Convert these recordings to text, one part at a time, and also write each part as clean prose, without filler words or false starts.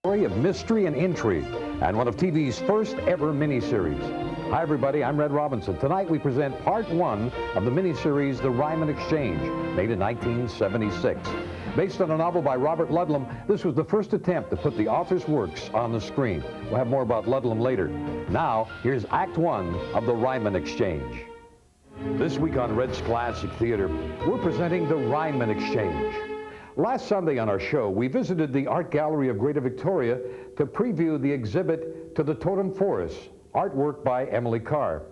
Story of mystery and intrigue, and one of TV's first ever miniseries. Hi everybody, I'm Red Robinson. Tonight we present part one of the miniseries The Ryman Exchange, made in 1976. Based on a novel by Robert Ludlum, this was the first attempt to put the author's works on the screen. We'll have more about Ludlum later. Now, here's Act One of The Ryman Exchange. This week on Red's Classic Theater, we're presenting The Ryman Exchange. Last Sunday on our show, we visited the Art Gallery of Greater Victoria to preview the exhibit To the Totem Forest, artwork by Emily Carr.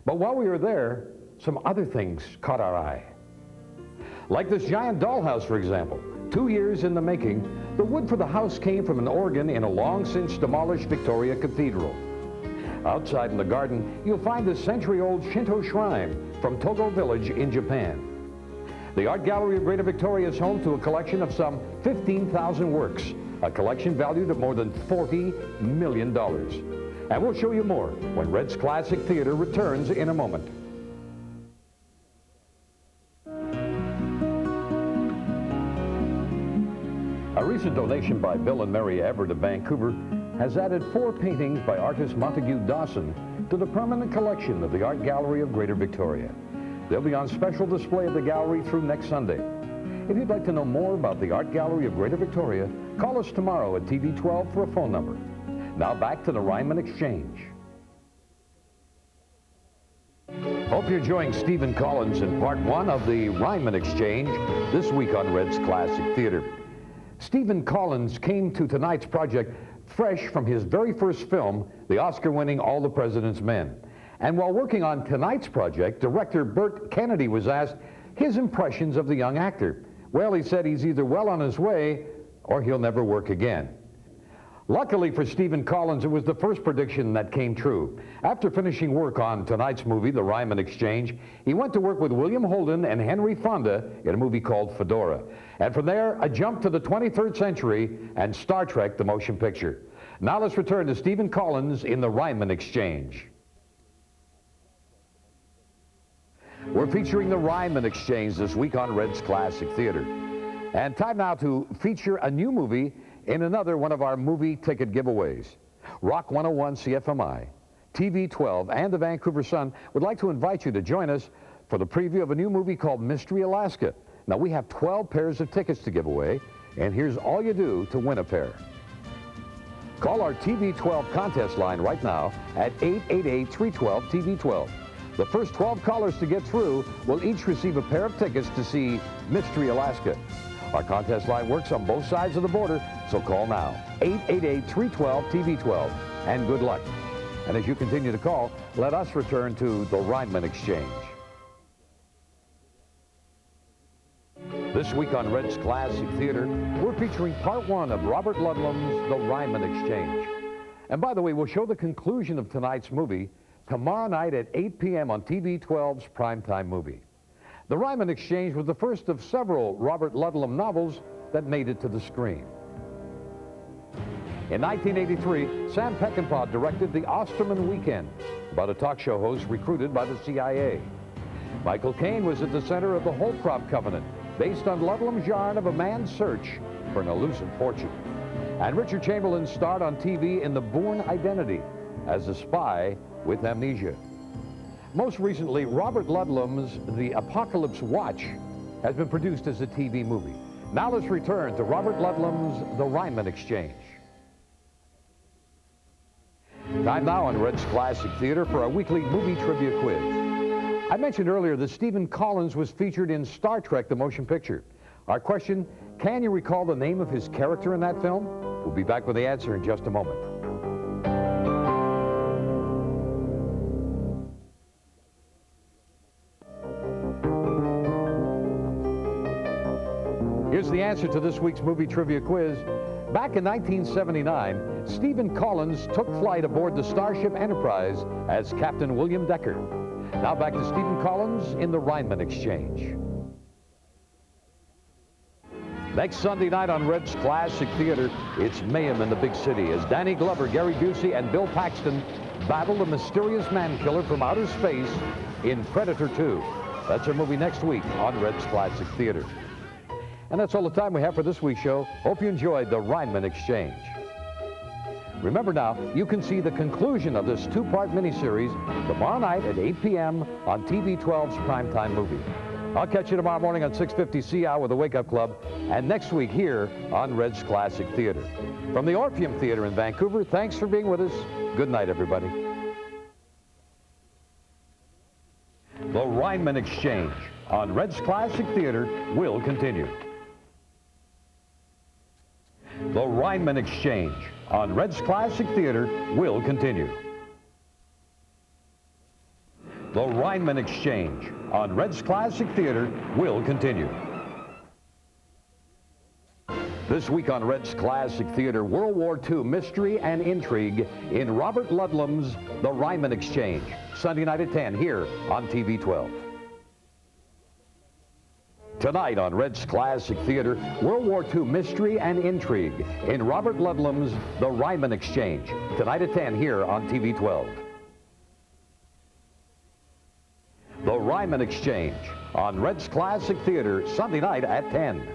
But while we were there, some other things caught our eye. Like this giant dollhouse, for example. 2 years in the making, the wood for the house came from an organ in a long-since demolished Victoria Cathedral. Outside in the garden, you'll find this century-old Shinto shrine from Togo Village in Japan. The Art Gallery of Greater Victoria is home to a collection of some 15,000 works, a collection valued at more than $40 million. And we'll show you more when Red's Classic Theater returns in a moment. A recent donation by Bill and Mary Everett of Vancouver has added 4 paintings by artist Montague Dawson to the permanent collection of the Art Gallery of Greater Victoria. They'll be on special display at the gallery through next Sunday. If you'd like to know more about the Art Gallery of Greater Victoria, call us tomorrow at TV 12 for a phone number. Now back to the Ryman Exchange. Hope you're enjoying Stephen Collins in part one of the Ryman Exchange this week on Red's Classic Theater. Stephen Collins came to tonight's project fresh from his very first film, the Oscar-winning All the President's Men. And while working on tonight's project, director Burt Kennedy was asked his impressions of the young actor. Well, he said he's either well on his way or he'll never work again. Luckily for Stephen Collins, it was the first prediction that came true. After finishing work on tonight's movie, The Ryman Exchange, he went to work with William Holden and Henry Fonda in a movie called Fedora. And from there, a jump to the 23rd century and Star Trek, the motion picture. Now let's return to Stephen Collins in The Ryman Exchange. We're featuring The Ryman Exchange this week on Red's Classic Theater. And time now to feature a new movie in another one of our movie ticket giveaways. Rock 101 CFMI, TV 12, and the Vancouver Sun would like to invite you to join us for the preview of a new movie called Mystery Alaska. Now, we have 12 pairs of tickets to give away, and here's all you do to win a pair. Call our TV 12 contest line right now at 888-312-TV12. The first 12 callers to get through will each receive a pair of tickets to see Mystery Alaska. Our contest line works on both sides of the border, so call now, 888-312-TV12, and good luck. And as you continue to call, let us return to the Ryman Exchange. This week on Red's Classic Theater, we're featuring part one of Robert Ludlum's The Ryman Exchange. And by the way, we'll show the conclusion of tonight's movie tomorrow night at 8 p.m. on TV 12's primetime movie. The Ryman Exchange was the first of several Robert Ludlum novels that made it to the screen. In 1983, Sam Peckinpah directed The Osterman Weekend, about a talk show host recruited by the CIA. Michael Caine was at the center of the Holcroft Covenant, based on Ludlum's yarn of a man's search for an elusive fortune. And Richard Chamberlain starred on TV in The Bourne Identity as a spy with amnesia. Most recently, Robert Ludlum's The Apocalypse Watch has been produced as a TV movie. Now let's return to Robert Ludlum's The Ryman Exchange. Time now on Red's Classic Theater for our weekly movie trivia quiz. I mentioned earlier that Stephen Collins was featured in Star Trek, the motion picture. Our question, can you recall the name of his character in that film? We'll be back with the answer in just a moment. Here's the answer to this week's movie trivia quiz. Back in 1979, Stephen Collins took flight aboard the Starship Enterprise as Captain William Decker. Now back to Stephen Collins in the Ryman Exchange. Next Sunday night on Red's Classic Theater, it's mayhem in the big city as Danny Glover, Gary Busey, and Bill Paxton battle the mysterious man-killer from outer space in Predator 2. That's our movie next week on Red's Classic Theater. And that's all the time we have for this week's show. Hope you enjoyed the Ryman Exchange. Remember now, you can see the conclusion of this two-part miniseries tomorrow night at 8 p.m. on TV 12's Primetime Movie. I'll catch you tomorrow morning on 650 CI with the Wake Up Club, and next week here on Red's Classic Theater. From the Orpheum Theater in Vancouver, thanks for being with us. Good night, everybody. The Ryman Exchange on Red's Classic Theater will continue. The Ryman Exchange on Red's Classic Theater will continue. The Ryman Exchange on Red's Classic Theater will continue. This week on Red's Classic Theater, World War II mystery and intrigue in Robert Ludlum's The Ryman Exchange, Sunday night at 10 here on TV 12. Tonight on Red's Classic Theater, World War II mystery and intrigue in Robert Ludlum's The Ryman Exchange, tonight at 10 here on TV 12. The Ryman Exchange on Red's Classic Theater, Sunday night at 10.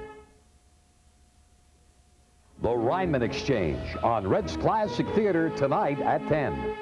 The Ryman Exchange on Red's Classic Theater, tonight at 10.